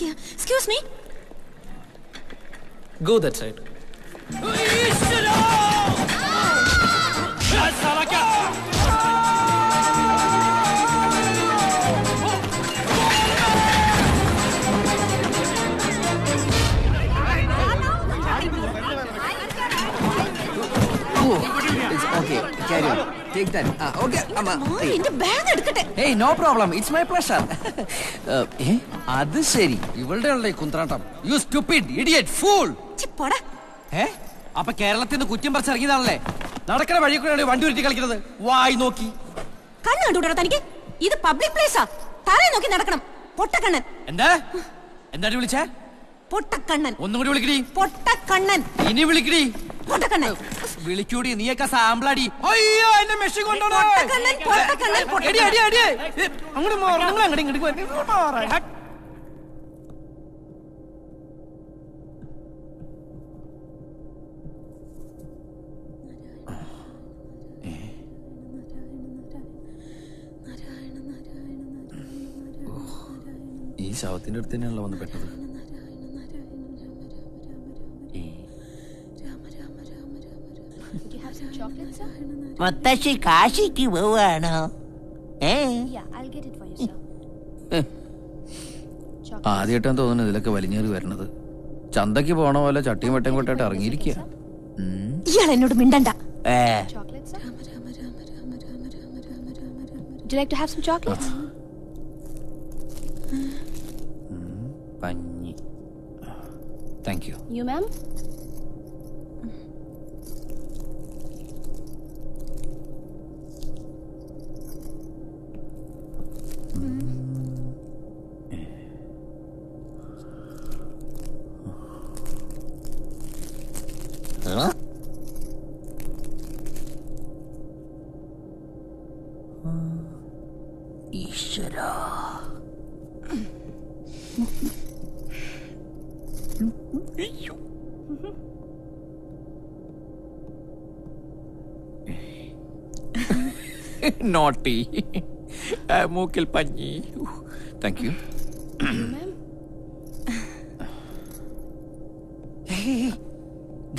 Excuse me. Go that side. It's okay. Carry on. Take that. Okay, Amma. എന്റെ bag എടുക്കട്ടെ. Hey, no problem. It's my pleasure. അത് ശരി. ഇവളുടെ ഉള്ള കുന്ത്രാട്ടം. You stupid, idiot, fool. ചിപ്പോടാ. അപ്പൊ കേരളത്തിൽ നിന്ന് കുറ്റം പറിച്ചിറങ്ങിയതാണല്ലേ? നടക്കണ വഴി കൂടെയാണ് വണ്ടി ഉരുട്ടി കളിക്കുന്നത്. വായി നോക്കി. കണ്ണു കണ്ടുകൂടാ തനിക്ക്? ഇത് പബ്ലിക് പ്ലേസാ. തറയെ നോക്കി നടക്കണം. പൊട്ടക്കണ്ണൻ. എന്താ വിളിച്ചേ? പൊട്ടക്കണ്ണൻ. ഒന്നും കൂടി വിളിക്കടി. പൊട്ടക്കണ്ണൻ. ഇനി വിളിക്കടി. പൊട്ടക്കണ്ണൻ. വിളിക്കൂടി, നീയൊക്കെ സാമ്പിളാടി. അയ്യോ, എന്നെ മെഷീൻ കൊണ്ടോണോ? പൊട്ടക്കണ്ണൻ, പൊട്ടക്കണ്ണൻ, അടി. അങ്ങോട്ട് മാറ്, നിങ്ങൾ അങ്ങോട്ട് ഇങ്ങോട്ട് മാറ്. ഈ ശവത്തിന്റെ അടുത്ത് തന്നെയാണല്ലോ വന്ന് പെട്ടത്. മുത്തശ്ശി കാശിക്ക് പോവാണോ? ആദ്യമായിട്ടാണ് തോന്നുന്നത് ഇതിലൊക്കെ വലിഞ്ഞേറി വരണത്. ചന്തക്ക് പോണ പോലെ ചട്ടിയും വട്ടയും കൊട്ടായിട്ട് ഇറങ്ങിയിരിക്കുക. ഇയാൾ എന്നോട് മിണ്ടണ്ട. Would you like to have some chocolates? പഞ്ഞി. Thank you. You, ma'am? ഈശ്വരാ. നോട്ടി. മൂക്കിൽ പഞ്ഞി. Thank you.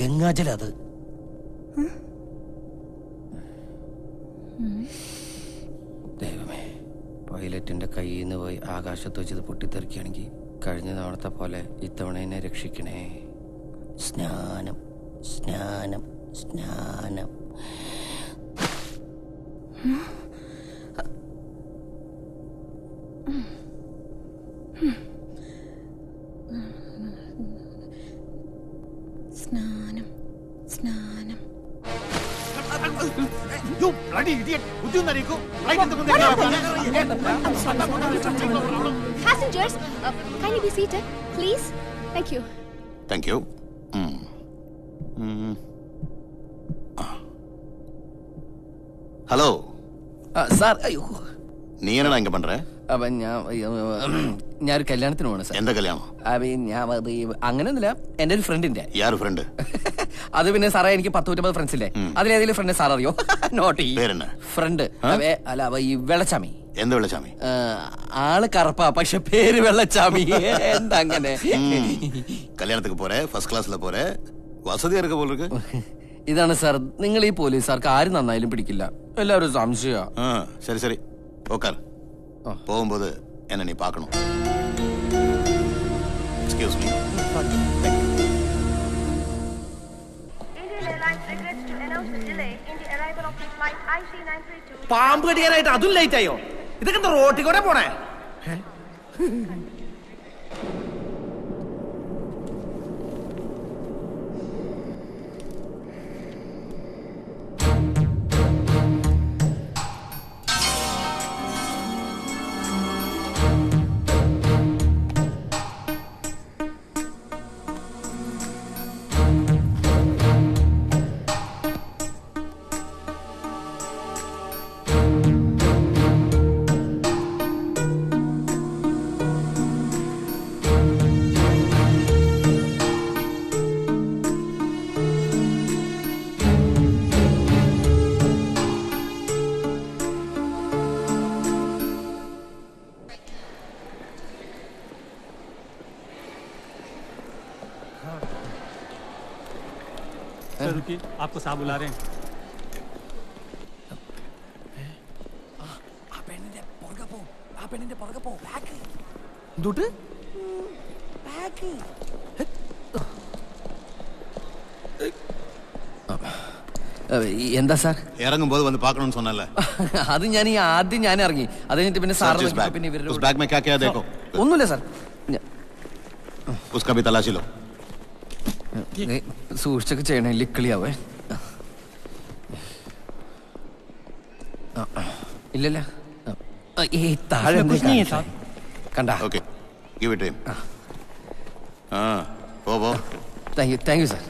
ഗംഗാജല അത്. ദൈവമേ, പൈലറ്റിന്റെ കയ്യിൽ നിന്ന് പോയി ആകാശത്ത് വെച്ചത് പൊട്ടിത്തെറിക്കുകയാണെങ്കിൽ കഴിഞ്ഞ തവണത്തെ പോലെ ഇത്തവണ എന്നെ രക്ഷിക്കണേ. സ്നാനം സ്നാനം സ്നാനം. സ്നാനം സ്നാനം. You bloody idiot! Would you nariko? Right at the Passengers, kindly be seated, please. Thank you. Thank you. Hello. Sir, അയ്യോ, നീ എന്നാ ഇങ്ങ പண்ற? അപ്പൊ ഞാനൊരു കല്യാണത്തിന് പോണ സാർ. എന്താ കല്യാണം? അങ്ങനെയൊന്നുമില്ല, എന്റെ ഒരു ഫ്രണ്ടിന്റെ. യാര് ഫ്രണ്ട്? അത് പിന്നെ സാറേ, എനിക്ക് 10-20 ഫ്രണ്ട്സ് ഇല്ലേ, അതിലേതെങ്കിലും ഫ്രണ്ട് സാർ അറിയോ? Naughty friend. അല്ല, ഈ വെള്ളച്ചാമി. എന്ത് വെള്ളച്ചാമി? ആള് കറുപ്പാ, പക്ഷെ പേര് വെള്ളച്ചാമി. എന്താ അങ്ങനെ? കല്യാണத்துக்கு പോരെ, ഫസ്റ്റ് ക്ലാസ്സിലെ പോരെ, വസതിയാ இருக்க പോലെ இருக்கு. ഇതാണ് സാർ, നിങ്ങൾ ഈ പോലീസുകാർക്ക് ആരും നന്നായാലും പിടിക്കില്ല, എല്ലാവരും സംശയ. ശരി ശരി, ഉക്കാർ. പോകുമ്പോൾ എന്നെ നീ പാക്കണം. Excuse me. പാമ്പ് കടിയാനായിട്ട് അതും ലേറ്റ് ആയോ? ഇതൊക്കെ എന്താ റോട്ടിൽ കൂടെ പോണേ? सर रुकिए, आपको साहब बुला रहे हैं. എന്തുട്ട് എന്താ സാർ? ഇറങ്ങുമ്പോൾ വന്ന് പാക്കണമെന്ന് சொன்னல. അത് ഞാൻ ആദ്യം ഞാൻ ഇറങ്ങി, അത് കഴിഞ്ഞിട്ട് പിന്നെ സാർ പിന്നെ उस बैग में क्या क्या देखो. ഒന്നുമില്ല സാർ. उसका भी तलाशी लो. സൂക്ഷിച്ചൊക്കെ ചെയ്യണേ, ലിക്കളിയാവേ. ഇല്ലല്ല, ഈ താഴെ കണ്ട. Okay, give it him. പോ. Thank you sir.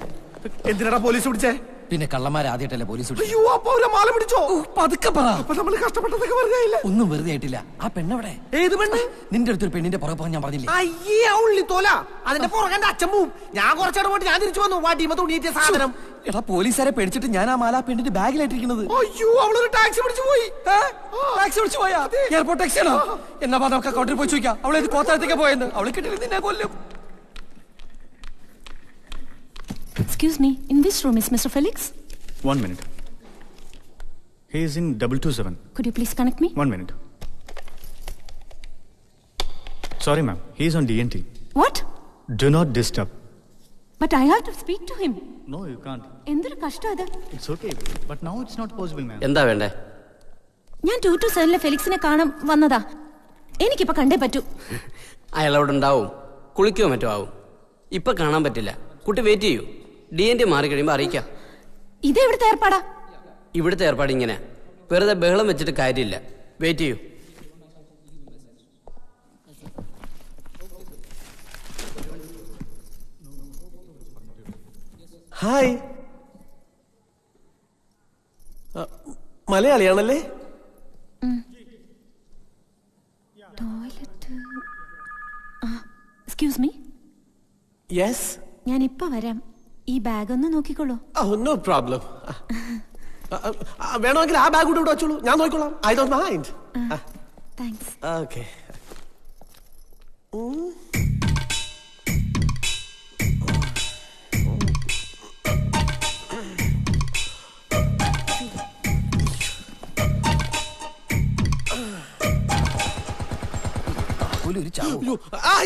എന്തിനാ പോലീസ് പിടിച്ചേ? പിന്നെ കള്ളന്മാർ ആദ്യമായിട്ടല്ലേ പോലീസ് പിടിച്ചത്? അയ്യോ, അപ്പൊ അവരെ മാല പിടിച്ചോ? പതുക്കെ പറ. അപ്പൊ നമ്മള് കഷ്ടപ്പെട്ടതൊക്കെ വെറുതെ ആയില്ലേ? ഒന്നും വെറുതെ ആയിട്ടില്ല. ആ പെണ്ണെവിടെ? ഏത് പെണ്ണ്? നിന്റെ അടുത്തൊരു പെണ്ണിന്റെ പുറകെ പോകാൻ ഞാൻ പറഞ്ഞില്ലേ? അയ്യേ, ആ ഉള്ളി തോല. അതിന്റെ പുറകെ അച്ഛൻ പോവും. ഞാൻ കുറച്ചാട് പോയിട്ട് ഞാൻ തിരിച്ചു വന്നു. വാട്ടിമ തുണിയേറ്റിയ സാധനം. എടാ, പോലീസുകാരെ പേടിച്ചിട്ട് ഞാൻ ആ മാല പെണ്ണിന്റെ ബാഗിലായിട്ടിരിക്കുന്നത്. അയ്യോ, അവളൊരു ടാക്സി പിടിച്ചു പോയി. ടാക്സി വിളിച്ചു പോയാ? എയർപോർട്ട് ടാക്സി ആണോ? എന്നാ നമുക്ക് അക്കൗണ്ടിൽ പോയി ചോദിക്കാം. അവളെ കോത്താഴത്തേക്ക് പോയെന്ന്. അവളെ കിട്ടില്ല, നിന്നെ കൊല്ലും. Excuse me, in which room is Mr. Felix? 1 minute. He is in 227. Could you please connect me? 1 minute. Sorry ma'am, he is on DNT. What? Do not disturb. But I have to speak to him. No, you can't. എന്തൊരു കഷ്ടം ഇത്. It's okay, but now it's not possible ma'am. എന്താ വേണ്ടേ? ഞാൻ 227 ഫെലിക്സിനെ കാണാൻ വന്നതാ. എനിക്കിപ്പോ കണ്ടേ പറ്റൂ. അയാൾ അവിടെ ഉണ്ടാവും, കുളിക്കോ മറ്റോ ആവും. ഇപ്പൊ കാണാൻ പറ്റില്ല. കുട്ടി വെയിറ്റ് ചെയ്യൂ. DNT മാറി കഴിയുമ്പോൾ അറിയിക്കാം. ഇത് എവിടുത്തെ ഏർപ്പാടാ? ഇവിടുത്തെ ഏർപ്പാട് ഇങ്ങനെ, വെറുതെ ബഹളം വെച്ചിട്ട് കാര്യമില്ല. വെയിറ്റ് ചെയ്യൂ. ഹായ്, മലയാളിയാണല്ലേ? ടോയ്ലറ്റ്. Excuse me. യെസ്. ഞാൻ ഇപ്പൊ വരാം. ഈ ബാഗ് ഒന്ന് നോക്കിക്കോളൂ. No problem. വേണമെങ്കിൽ ആ ബാഗ് കൂടെ ഇവിടെ വെച്ചോളൂ, ഞാൻ നോക്കിക്കോളാം. I don't mind. Thanks. Okay.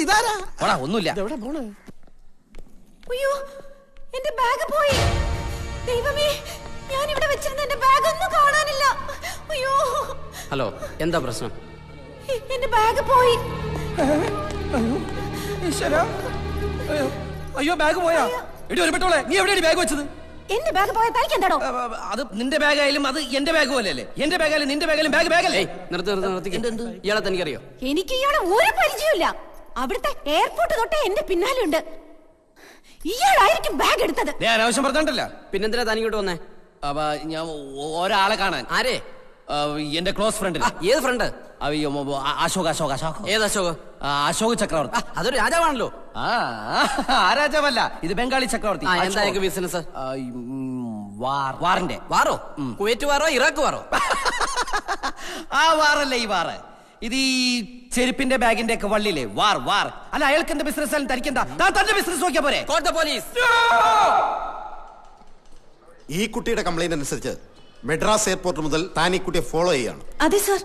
ഇതാരാ? ഒന്നുമില്ല. എവിടെ പോണേ? അയ്യോ, എന്റെ ബാഗ് പോയി. ദൈവമേ, ഞാൻ ഇവിടെ വെച്ചിരുന്ന എന്റെ ബാഗ് ഒന്നും കാണാനില്ല. അയ്യോ. ഹലോ, എന്താ പ്രശ്നം? എന്റെ ബാഗ് പോയി. അയ്യോ, ബാഗ് പോയാ? എടി ഒരുപെട്ടോളെ, നീ എവിടെയാണ് ബാഗ് വെച്ചത്? എന്റെ ബാഗ് പോയാൽ തനിക്ക് എന്താടോ? അത് നിന്റെ ബാഗായാലും അത് എന്റെ ബാഗ് പോലെയല്ലേ? എന്റെ ബാഗായാലും നിന്റെ ബാഗായാലും ബാഗ് ബാഗല്ലേ? നിർത്തി. ഇയാളെ തനിക്കറിയോ? എനിക്ക് ഇയാളെ ഒരു പരിചയമില്ല. അവിടുത്തെ എയർപോർട്ട് തൊട്ടേ എന്റെ പിന്നാലുണ്ട്. ഇയാളായിരിക്കും ബാഗ് എടുത്തത്. ഞാൻ ആവശ്യം പറഞ്ഞിട്ടല്ല. പിന്നെന്തിനാ താനിങ്ങോട്ട് വന്നേ? ഞാൻ ഒരാളെ കാണാൻ. ആരെ? എന്റെ ക്ലോസ് ഫ്രണ്ട്. ഏത് ഫ്രണ്ട്? അശോക്. ഏത് അശോക്? അശോക് ചക്രവർത്തി. അതൊരു രാജാവാണല്ലോ. ആ രാജാവല്ല, ഇത് ബംഗാളി ചക്രവർത്തി. എന്താ ബിസിനസ്? വാറിന്റെ. വാറോ? കുവൈറ്റ് വാറോ ഇറാഖ് വാറോ? ആ വാറല്ല ഈ വാറ്. ഇത് ഈ ചെരുപ്പിന്റെ ബാഗിന്റെ ഒക്കെ വള്ളിയില്ലേ? വാർ. അല്ല, അയാൾക്ക് എന്താ ബിസിനസ് ആയാലും തനിക്കെന്താ? തന്റെ ബിസിനസ് നോക്കിയാ പോരെ? പോലീസ്. ഈ കുട്ടിയുടെ കംപ്ലൈന്റ് അനുസരിച്ച് മെഡ്രാസ് എയർപോർട്ട് മുതൽ താൻ ഈ കുട്ടിയെ ഫോളോ ചെയ്യാണ്. അതെ സാർ.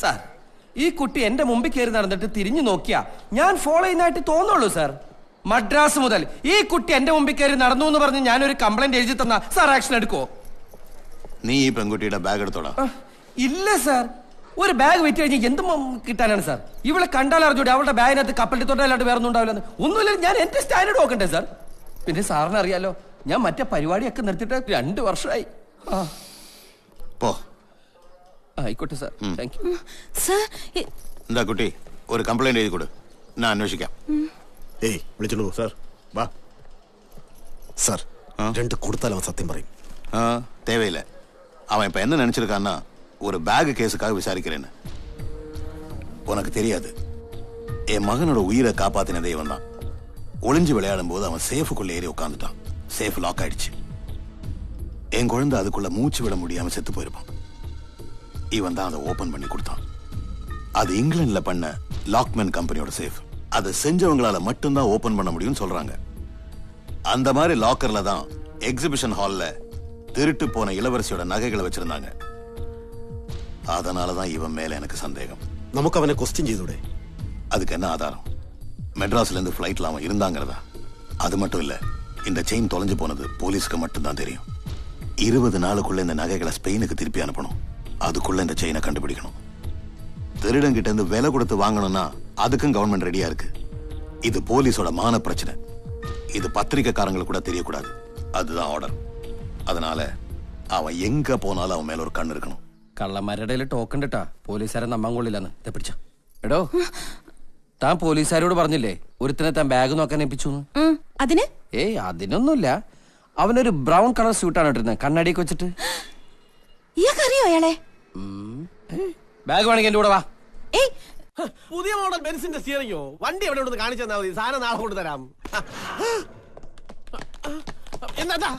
സാർ, ഈ കുട്ടി എന്റെ മുമ്പിൽ കയറി നടന്നിട്ട് തിരിഞ്ഞു നോക്കിയാ ഞാൻ ഫോളോ ചെയ്യുന്നതായിട്ട് തോന്നുള്ളൂ സാർ. മദ്രാസ് മുതൽ ഈ കുട്ടി എന്റെ മുമ്പിൽ കയറി നടന്നു എന്ന് പറഞ്ഞ് ഞാനൊരു കംപ്ലൈന്റ് എഴുതി തന്ന സാർ ആക്ഷൻ എടുക്കോ? നീ ഈ പെൺകുട്ടിയുടെ ബാഗ് എടുത്തോടാ. ഇല്ല സാർ, ഒരു ബാഗ് വെച്ച് കഴിഞ്ഞാൽ എന്തും കിട്ടാനാണ് സാർ? ഇവളെ കണ്ടാൽ അറിഞ്ഞൂടെ അവളുടെ ബാഗിനകത്ത് കപ്പലിൽ തൊട്ടല്ലാണ്ട് വേറെ ഒന്നും ഉണ്ടാവില്ലെന്ന്? ഒന്നുമില്ല, ഞാൻ എന്റെ സ്റ്റാൻഡേർഡ് നോക്കണ്ടേ സാർ? പിന്നെ സാറിന് അറിയാലോ, ഞാൻ മറ്റേ പരിപാടിയൊക്കെ നിർത്തിയിട്ട് 2 വർഷമായി. പോ. ആയിക്കോട്ടെ സാർ, താങ്ക് യു. സാർ, എന്താ കുട്ടി, ഒരു കംപ്ലൈന്റ് എഴുതി കൊടു, ഞാൻ അന്വേഷിക്കാം. ഏയ്, വിളിച്ചോളൂ സാർ. വാ സാർ. 2 കൊടുത്താൽ അവൻ സത്യം പറയും. தேவையில்லை. அவன் இப்ப என்ன நினைச்சிருக்கான்னா, ஒரு பேக் கேஸுக்காக விசாரிக்கிறேன்னு. உனக்கு தெரியாது, என் மகனோட உயிரை காப்பாத்தினதே இவன் தான். ஒளிஞ்சு விளையாடும் போது அவன் சேஃபுக்குள்ள ஏறி உட்காந்துட்டான். சேஃப் லாக் ஆயிடுச்சு. என் குழந்தை அதுக்குள்ள மூச்சு விட முடியாம செத்து போயிருப்பான். இவன் தான் அதை ஓபன் பண்ணி கொடுத்தான். அது இங்கிலாந்துல பண்ண லாக்மேன் கம்பெனியோட சேஃப். அதை செஞ்சவங்களால மட்டும்தான் ஓபன் பண்ண முடியும்னு சொல்றாங்க. அந்த மாதிரி லாக்கர்ல தான் எக்ஸிபிஷன் ஹால்ல திருட்டு போன இளவரசியோட நகைகளை வச்சிருந்தாங்க. அதனாலதான் இவன் மேல எனக்கு சந்தேகம். നമുക്ക് അവനെ ക്വസ്റ്റ്യൻ ചെയ്തൂടെ? அதுக்கு என்ன ஆதாரம்? மெட்ராஸ்ல இருந்து ஃபிளைட்ல அவன் இருந்தாங்கிறதா? அது மட்டும் இல்ல, இந்த செயின் தொலைஞ்சு போனது போலீஸ்க்கு மட்டும்தான் தெரியும். 20 நாளுக்குள்ள இந்த நகைகளை ஸ்பெயினுக்கு திருப்பி அனுப்பணும். அதுக்குள்ள இந்த செயினை கண்டுபிடிக்கணும். திருடங்கிட்ட இருந்து விலை கொடுத்து வாங்கணும்னா அதுக்கும் கவர்மெண்ட் ரெடியா இருக்கு. இது போலீஸோட மான பிரச்சனை. இது பத்திரிக்கைக்காரங்களுக்கு கூட தெரியக்கூடாது. அதுதான் ஆர்டர். அதனால അവൻ എങ്ക പോന്നാലും അവൻ മേലെ ഒരു കണ്ണെടുക്കണം. കള്ളന്മാരുടെ ടോക്കൺ ഇട്ടാ പോലീസുകാരെ നമ്പാൻ കൊള്ളില്ലെന്ന് പിടിച്ച എടോ, താൻ പോലീസുകാരോട് പറഞ്ഞില്ലേ ഒരുത്തിനെ താൻ ബാഗ് നോക്കാൻ ഏൽപ്പിച്ചു? അതിന് ഏയ് അതിനൊന്നുമില്ല. അവനൊരു ബ്രൗൺ കളർ സ്യൂട്ടാണ് ഇട്ടിരുന്നത്, കണ്ണാടിയൊക്കെ വെച്ചിട്ട്. ഇയാൾക്കറിയോ അയാളെ? ബാഗ് വേണമെങ്കിൽ എന്റെ കൂടെ വാ. ഏയ്, പുതിയ മോഡൽ ബെൻസിന്റെ സ്റ്റിയറിംഗോ? വണ്ടി എവിടെ ഉണ്ടെന്ന് കാണിച്ചു തന്നാ മതി, സാധനം നാളെ കൊണ്ടുതരാം. എന്താ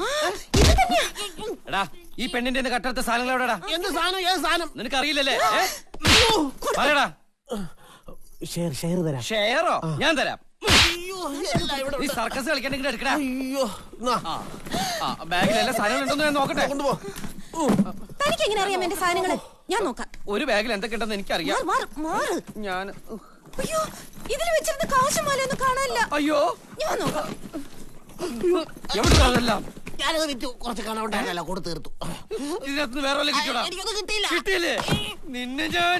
എടാ, ഈ പെണ്ണിന്റെ കട്ടെടുത്ത സാധനങ്ങൾ എവിടെടാ? എന്ത് സാധനം? ഏത് സാധനം? നിനക്ക് അറിയില്ലല്ലേ? പറയടാ. ഷെയർ തരാം. ഷെയറോ? ഞാൻ തരാം. ഈ സർക്കസ് കളിക്കണ്ടെങ്കിൽ എടുക്കടാ. അയ്യോ, ബാഗിൽ എല്ലാ സാധനങ്ങളും ഉണ്ടോന്ന് ഞാൻ നോക്കട്ടെ. കൊണ്ടുപോ. തനിക്ക് എങ്ങനെ അറിയാം എന്റെ സാധനങ്ങള്? ഞാൻ നോക്കാം. ഒരു ബാഗിൽ എന്തൊക്കെ ഉണ്ടെന്ന് എനിക്കറിയാം. ഞാൻ അയ്യോ, ഇതിൽ വെച്ചിരുന്ന കാശുമാലൊന്നും കാണാനില്ല. അയ്യോ, ഞാൻ നോക്കാം. എവിടെല്ലാം ഞാനത് വിറ്റു, കുറച്ച് കാണാണ്ടായിരുന്നല്ലോ, കൊടുത്തു തീർത്തു. ഇതിനകത്ത് വേറെ വല്ല കിട്ടിയോടാ? എനിക്കൊന്നും കിട്ടിയില്ല. കിട്ടിയില്ലേ? നിന്നെ ഞാൻ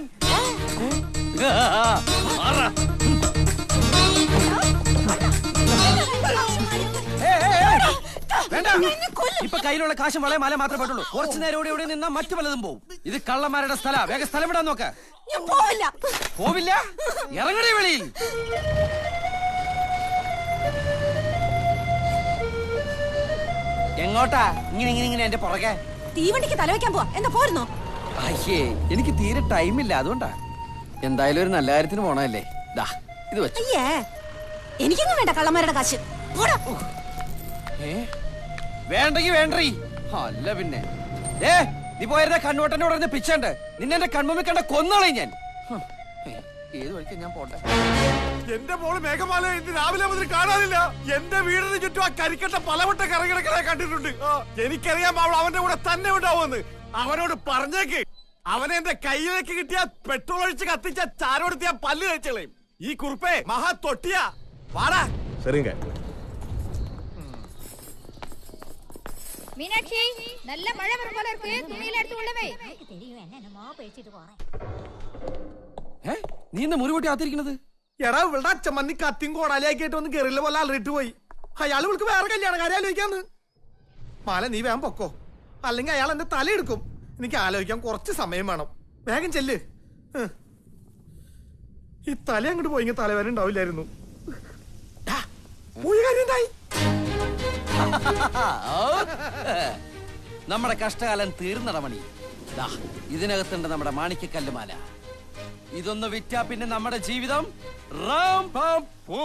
ഇപ്പൊ കയ്യിലുള്ള കാശും വളരെ മല മാത്രമേ പറ്റുള്ളൂ. കുറച്ചു നേരം ഇവിടെ നിന്നാ മറ്റു പലതും പോവും. ഇത് കള്ളന്മാരുടെ സ്ഥലം. വേഗം സ്ഥലം വിടാൻ നോക്ക. ഞാൻ പോവില്ല. പോവില്ല? ഇറങ്ങണേ വെളിയിൽ. എങ്ങോട്ടാ? ഇങ്ങനെ എന്റെ പുറകെ. തീവണ്ടിക്ക് തലവെക്കാൻ പോവാ. എന്താ പോരുന്നോ? അയ്യേ, എനിക്ക് തീരെ ടൈമില്ല, അതുകൊണ്ടാ. എന്തായാലും ഒരു നല്ല കാര്യത്തിന് പോണല്ലേ. ദാ ഇത് വെച്ചു. അയ്യേ, എനിക്കൊന്നും വേണ്ട കള്ളന്മാരുടെ കാശ്. പോടാ. വേണ്ടെങ്കി വേണ്ടീ. അല്ല പിന്നെ നീ പോയിരുന്ന കണ്ണോട്ടന്റെ ഉടനെ പിച്ചണ്ട്. നിന്നെ എന്റെ കൺമുമ്പിൽ കണ്ട കൊന്നോളെ ഞാൻ. ഏത് വഴിക്ക് ഞാൻ പോട്ടെ? എന്റെ മോള് മേഘമാല ഇന്ന് രാവിലെ മുതൽ കാണാനില്ല. എന്റെ വീടിന് ചുറ്റും ആ കരിക്കട്ട പലവട്ട കറങ്ങിടക്കണ കണ്ടിട്ടുണ്ട്. എനിക്കറിയാം അവൾ അവന്റെ കൂടെ തന്നെ ഉണ്ടാവുമെന്ന്. അവനോട് പറഞ്ഞേക്ക്. അവനെ എന്റെ കയ്യിലേക്ക് കിട്ടിയ പെട്രോൾ ഒഴിച്ച് കത്തിച്ച ചാരോടുത്തിയ പല്ല് കഴിച്ചളയും. ഈ കുറുപ്പേ മഹാ തൊട്ടിയാ. വാടാ. சரிங்க. மீனாட்சி, நல்ல மழை வரும் போல இருக்கு, துணியில எடுத்து உள்ள வை. നീ ഇന്ന് മുറിവൂട്ടി ആത്തിരിക്കണത്? എടാ, ഇവിടെ അച്ഛമ്മന്നി കത്തിയും കോടാലിയാക്കിയിട്ട് ഒന്ന് കെറില്ല പോലെ അലറിട്ട് പോയി. അയാൾ ഇവൾക്ക് വേറെ കല്യാണക്കാരെ ആലോചിക്കാന്ന്. മാല, നീ വേഗം പൊക്കോ, അല്ലെങ്കിൽ അയാൾ എന്റെ തലയെടുക്കും. എനിക്ക് ആലോചിക്കാൻ കുറച്ച് സമയം വേണം. വേഗം ചെല്ല്. ഈ തല അങ്ങോട്ട് പോയി തലവേദന ഉണ്ടാവില്ലായിരുന്നു. നമ്മുടെ കഷ്ടകാലം തീർന്നടമണി. ഇതിനകത്തുണ്ട് നമ്മുടെ മാണിക്യക്കല്ലുമാല. ഇതൊന്ന് വിറ്റാ പിന്നെ നമ്മുടെ ജീവിതം റാം പാം പോ.